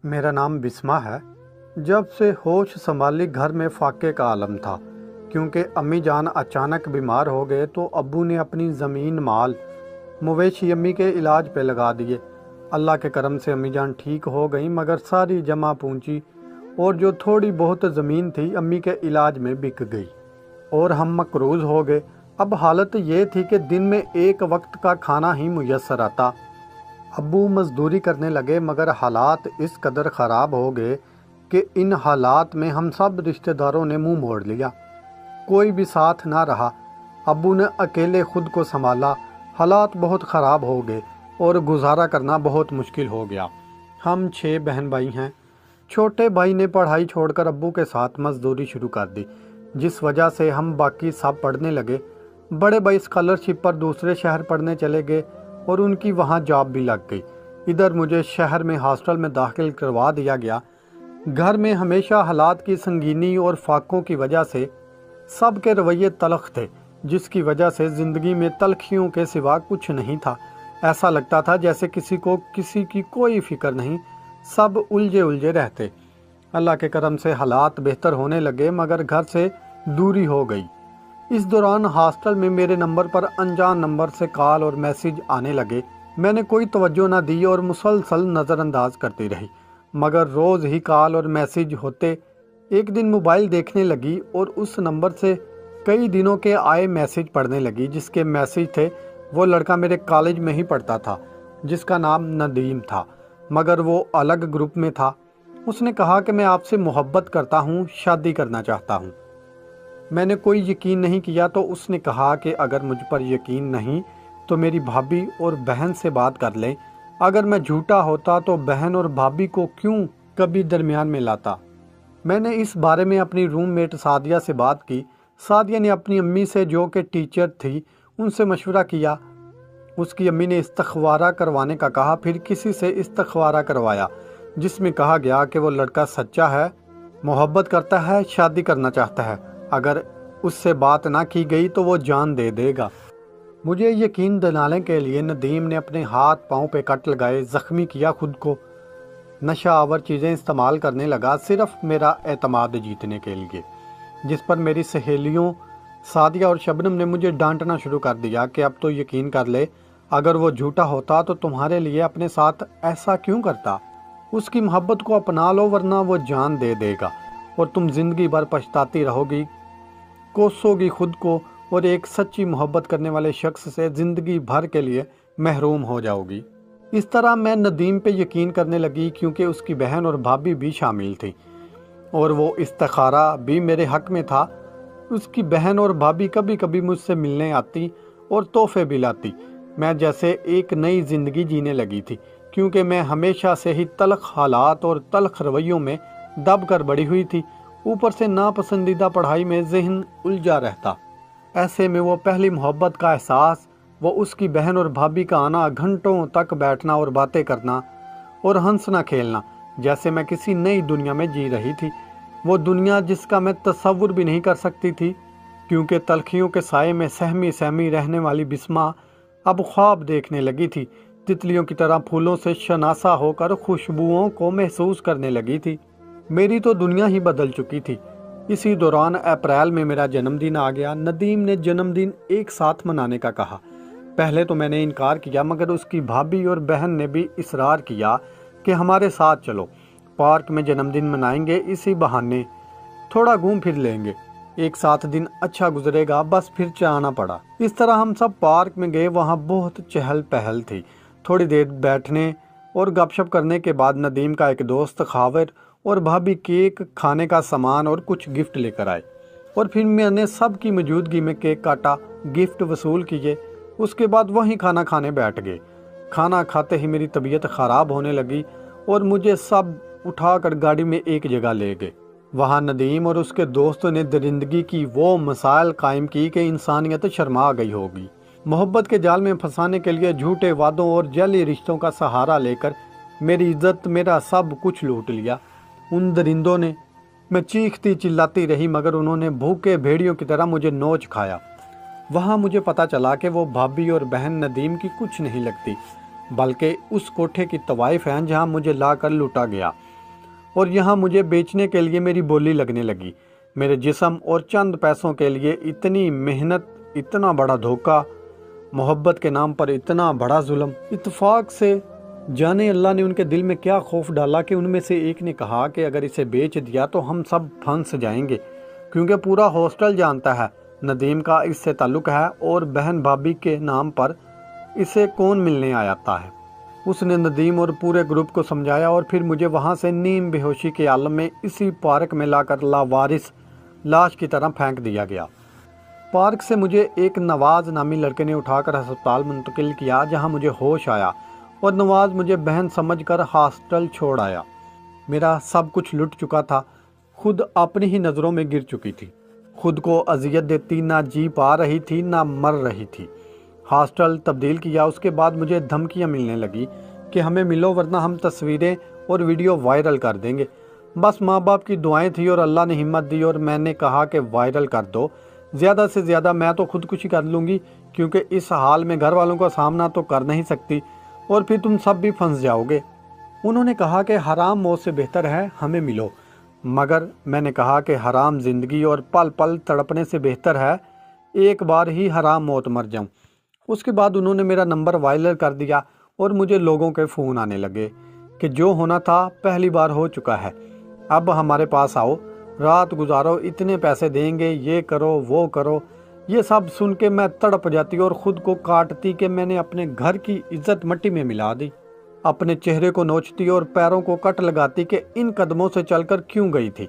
میرا نام بسمہ ہے۔ جب سے ہوش سنبھالی گھر میں فاقے کا عالم تھا، کیونکہ امی جان اچانک بیمار ہو گئے تو ابو نے اپنی زمین مال مویشی امی کے علاج پہ لگا دیے۔ اللہ کے کرم سے امی جان ٹھیک ہو گئیں، مگر ساری جمع پونجی اور جو تھوڑی بہت زمین تھی امی کے علاج میں بک گئی اور ہم مقروض ہو گئے۔ اب حالت یہ تھی کہ دن میں ایک وقت کا کھانا ہی میسر آتا۔ ابو مزدوری کرنے لگے، مگر حالات اس قدر خراب ہو گئے کہ ان حالات میں ہم سب رشتہ داروں نے منہ موڑ لیا، کوئی بھی ساتھ نہ رہا۔ ابو نے اکیلے خود کو سنبھالا، حالات بہت خراب ہو گئے اور گزارا کرنا بہت مشکل ہو گیا۔ ہم 6 بہن بھائی ہیں۔ چھوٹے بھائی نے پڑھائی چھوڑ کر ابو کے ساتھ مزدوری شروع کر دی، جس وجہ سے ہم باقی سب پڑھنے لگے۔ بڑے بھائی اسکالرشپ پر دوسرے شہر پڑھنے چلے گئے اور ان کی وہاں جاب بھی لگ گئی۔ ادھر مجھے شہر میں ہاسٹل میں داخل کروا دیا گیا۔ گھر میں ہمیشہ حالات کی سنگینی اور فاقوں کی وجہ سے سب کے رویے تلخ تھے، جس کی وجہ سے زندگی میں تلخیوں کے سوا کچھ نہیں تھا۔ ایسا لگتا تھا جیسے کسی کو کسی کی کوئی فکر نہیں، سب الجھے رہتے۔ اللہ کے کرم سے حالات بہتر ہونے لگے، مگر گھر سے دوری ہو گئی۔ اس دوران ہاسٹل میں میرے نمبر پر انجان نمبر سے کال اور میسج آنے لگے۔ میں نے کوئی توجہ نہ دی اور مسلسل نظر انداز کرتی رہی، مگر روز ہی کال اور میسج ہوتے۔ ایک دن موبائل دیکھنے لگی اور اس نمبر سے کئی دنوں کے آئے میسج پڑھنے لگی۔ جس کے میسج تھے وہ لڑکا میرے کالج میں ہی پڑھتا تھا، جس کا نام ندیم تھا، مگر وہ الگ گروپ میں تھا۔ اس نے کہا کہ میں آپ سے محبت کرتا ہوں، شادی کرنا چاہتا ہوں۔ میں نے کوئی یقین نہیں کیا تو اس نے کہا کہ اگر مجھ پر یقین نہیں تو میری بھابھی اور بہن سے بات کر لیں۔ اگر میں جھوٹا ہوتا تو بہن اور بھابھی کو کیوں کبھی درمیان میں لاتا۔ میں نے اس بارے میں اپنی روم میٹ سعدیہ سے بات کی۔ سعدیہ نے اپنی امی سے، جو کہ ٹیچر تھی، ان سے مشورہ کیا۔ اس کی امی نے استخارہ کروانے کا کہا، پھر کسی سے استخارہ کروایا، جس میں کہا گیا کہ وہ لڑکا سچا ہے، محبت کرتا ہے، شادی کرنا چاہتا ہے۔ اگر اس سے بات نہ کی گئی تو وہ جان دے دے گا۔ مجھے یقین دلانے کے لیے ندیم نے اپنے ہاتھ پاؤں پہ کٹ لگائے، زخمی کیا خود کو، نشہ آور چیزیں استعمال کرنے لگا، صرف میرا اعتماد جیتنے کے لیے، جس پر میری سہیلیوں سعدیہ اور شبنم نے مجھے ڈانٹنا شروع کر دیا کہ اب تو یقین کر لے، اگر وہ جھوٹا ہوتا تو تمہارے لیے اپنے ساتھ ایسا کیوں کرتا؟ اس کی محبت کو اپنا لو ورنہ وہ جان دے دے گا اور تم زندگی بھر پچھتاتی رہو گی، کوسو گی خود کو اور ایک سچی محبت کرنے والے شخص سے زندگی بھر کے لیے محروم ہو جاؤ گی۔ اس طرح میں ندیم پہ یقین کرنے لگی، کیونکہ اس کی بہن اور بھابھی بھی شامل تھی اور وہ استخارہ بھی میرے حق میں تھا۔ اس کی بہن اور بھابھی کبھی کبھی مجھ سے ملنے آتی اور تحفے بھی لاتی۔ میں جیسے ایک نئی زندگی جینے لگی تھی، کیونکہ میں ہمیشہ سے ہی تلخ حالات اور تلخ رویوں میں دب کر بڑی ہوئی تھی۔ اوپر سے ناپسندیدہ پڑھائی میں ذہن الجھا رہتا۔ ایسے میں وہ پہلی محبت کا احساس، وہ اس کی بہن اور بھابھی کا آنا، گھنٹوں تک بیٹھنا اور باتیں کرنا اور ہنسنا کھیلنا، جیسے میں کسی نئی دنیا میں جی رہی تھی، وہ دنیا جس کا میں تصور بھی نہیں کر سکتی تھی، کیونکہ تلخیوں کے سائے میں سہمی رہنے والی بسمہ اب خواب دیکھنے لگی تھی، تتلیوں کی طرح پھولوں سے شناسا ہو کر خوشبوؤں کو محسوس کرنے لگی تھی۔ میری تو دنیا ہی بدل چکی تھی۔ اسی دوران اپریل میں میرا جنم دن آ گیا۔ ندیم نے جنم دن ایک ساتھ منانے کا کہا۔ پہلے تو میں نے انکار کیا، مگر اس کی بھابھی اور بہن نے بھی اصرار کیا کہ ہمارے ساتھ چلو، پارک میں جنم دن منائیں گے، اسی بہانے تھوڑا گھوم پھر لیں گے، ایک ساتھ دن اچھا گزرے گا۔ بس پھر جانا پڑا۔ اس طرح ہم سب پارک میں گئے۔ وہاں بہت چہل پہل تھی۔ تھوڑی دیر بیٹھنے اور گپ شپ کرنے کے بعد ندیم کا ایک دوست خاور اور بھابھی کیک، کھانے کا سامان اور کچھ گفٹ لے کر آئے، اور پھر میں نے سب کی موجودگی میں کیک کاٹا، گفٹ وصول کیے۔ اس کے بعد وہیں کھانا کھانے بیٹھ گئے۔ کھانا کھاتے ہی میری طبیعت خراب ہونے لگی اور مجھے سب اٹھا کر گاڑی میں ایک جگہ لے گئے۔ وہاں ندیم اور اس کے دوست نے درندگی کی وہ مسائل قائم کی کہ انسانیت شرما گئی ہوگی۔ محبت کے جال میں پھنسانے کے لیے جھوٹے وعدوں اور جعلی رشتوں کا سہارا لے کر میری عزت، میرا سب کچھ لوٹ لیا۔ ان درندوں نے، میں چیختی چلاتی رہی، مگر انہوں نے بھوکے بھیڑیوں کی طرح مجھے نوچ کھایا۔ وہاں مجھے پتا چلا کہ وہ بھابھی اور بہن ندیم کی کچھ نہیں لگتی، بلکہ اس کوٹھے کی طوائف ہیں جہاں مجھے لا کر لوٹا گیا۔ اور یہاں مجھے بیچنے کے لیے میری بولی لگنے لگی۔ میرے جسم اور چند پیسوں کے لیے اتنی محنت، اتنا بڑا دھوکہ، محبت کے نام پر اتنا بڑا ظلم۔ اتفاق سے جانے اللہ نے ان کے دل میں کیا خوف ڈالا کہ ان میں سے ایک نے کہا کہ اگر اسے بیچ دیا تو ہم سب پھنس جائیں گے، کیونکہ پورا ہاسٹل جانتا ہے ندیم کا اس سے تعلق ہے اور بہن بھابھی کے نام پر اسے کون ملنے آتا ہے۔ اس نے ندیم اور پورے گروپ کو سمجھایا اور پھر مجھے وہاں سے نیم بے ہوشی کے عالم میں اسی پارک میں لا کر لاوارث لاش کی طرح پھینک دیا گیا۔ پارک سے مجھے ایک نواز نامی لڑکے نے اٹھا کر ہسپتال منتقل کیا، جہاں مجھے ہوش آیا اور نواز مجھے بہن سمجھ کر ہاسٹل چھوڑ آیا۔ میرا سب کچھ لٹ چکا تھا، خود اپنی ہی نظروں میں گر چکی تھی، خود کو اذیت دیتی، نہ جی پا رہی تھی نہ مر رہی تھی۔ ہاسٹل تبدیل کیا، اس کے بعد مجھے دھمکیاں ملنے لگی کہ ہمیں ملو ورنہ ہم تصویریں اور ویڈیو وائرل کر دیں گے۔ بس ماں باپ کی دعائیں تھیں اور اللہ نے ہمت دی اور میں نے کہا کہ وائرل کر دو، زیادہ سے زیادہ میں تو خودکشی کر لوں گی، کیونکہ اس حال میں گھر والوں کا سامنا تو کر نہیں سکتی اور پھر تم سب بھی پھنس جاؤ گے۔ انہوں نے کہا کہ حرام موت سے بہتر ہے ہمیں ملو، مگر میں نے کہا کہ حرام زندگی اور پل پل تڑپنے سے بہتر ہے ایک بار ہی حرام موت مر جاؤں۔ اس کے بعد انہوں نے میرا نمبر وائرل کر دیا اور مجھے لوگوں کے فون آنے لگے کہ جو ہونا تھا پہلی بار ہو چکا ہے، اب ہمارے پاس آؤ، رات گزارو، اتنے پیسے دیں گے، یہ کرو وہ کرو۔ یہ سب سن کے میں تڑپ جاتی اور خود کو کاٹتی کہ میں نے اپنے گھر کی عزت مٹی میں ملا دی، اپنے چہرے کو نوچتی اور پیروں کو کٹ لگاتی کہ ان قدموں سے چل کر کیوں گئی تھی،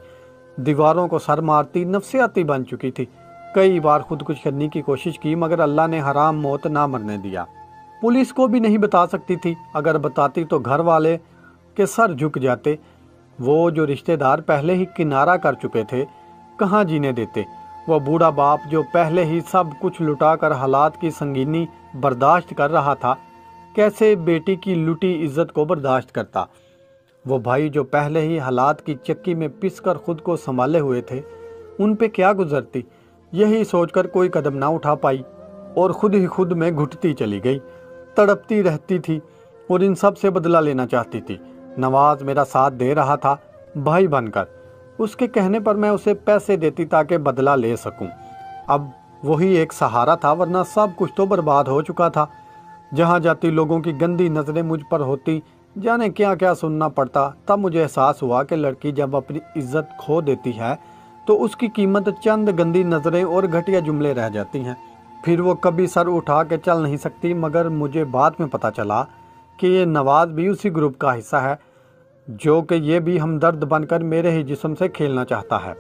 دیواروں کو سر مارتی، نفسیاتی بن چکی تھی۔ کئی بار خودکشی کرنے کی کوشش کی مگر اللہ نے حرام موت نہ مرنے دیا۔ پولیس کو بھی نہیں بتا سکتی تھی، اگر بتاتی تو گھر والے کے سر جھک جاتے، وہ جو رشتہ دار پہلے ہی کنارہ کر چکے تھے کہاں جینے دیتے، وہ بوڑھا باپ جو پہلے ہی سب کچھ لٹا کر حالات کی سنگینی برداشت کر رہا تھا کیسے بیٹی کی لٹی عزت کو برداشت کرتا، وہ بھائی جو پہلے ہی حالات کی چکی میں پس کر خود کو سنبھالے ہوئے تھے ان پہ کیا گزرتی، یہی سوچ کر کوئی قدم نہ اٹھا پائی اور خود ہی خود میں گھٹتی چلی گئی، تڑپتی رہتی تھی اور ان سب سے بدلہ لینا چاہتی تھی۔ نواز میرا ساتھ دے رہا تھا بھائی بن کر، اس کے کہنے پر میں اسے پیسے دیتی تاکہ بدلہ لے سکوں۔ اب وہی ایک سہارا تھا، ورنہ سب کچھ تو برباد ہو چکا تھا۔ جہاں جاتی لوگوں کی گندی نظریں مجھ پر ہوتی، جانے کیا کیا سننا پڑتا۔ تب مجھے احساس ہوا کہ لڑکی جب اپنی عزت کھو دیتی ہے تو اس کی قیمت چند گندی نظریں اور گھٹیا جملے رہ جاتی ہیں، پھر وہ کبھی سر اٹھا کے چل نہیں سکتی۔ مگر مجھے بعد میں پتہ چلا کہ یہ نواز بھی اسی گروپ کا حصہ ہے، جو کہ یہ بھی ہمدرد بن کر میرے ہی جسم سے کھیلنا چاہتا ہے۔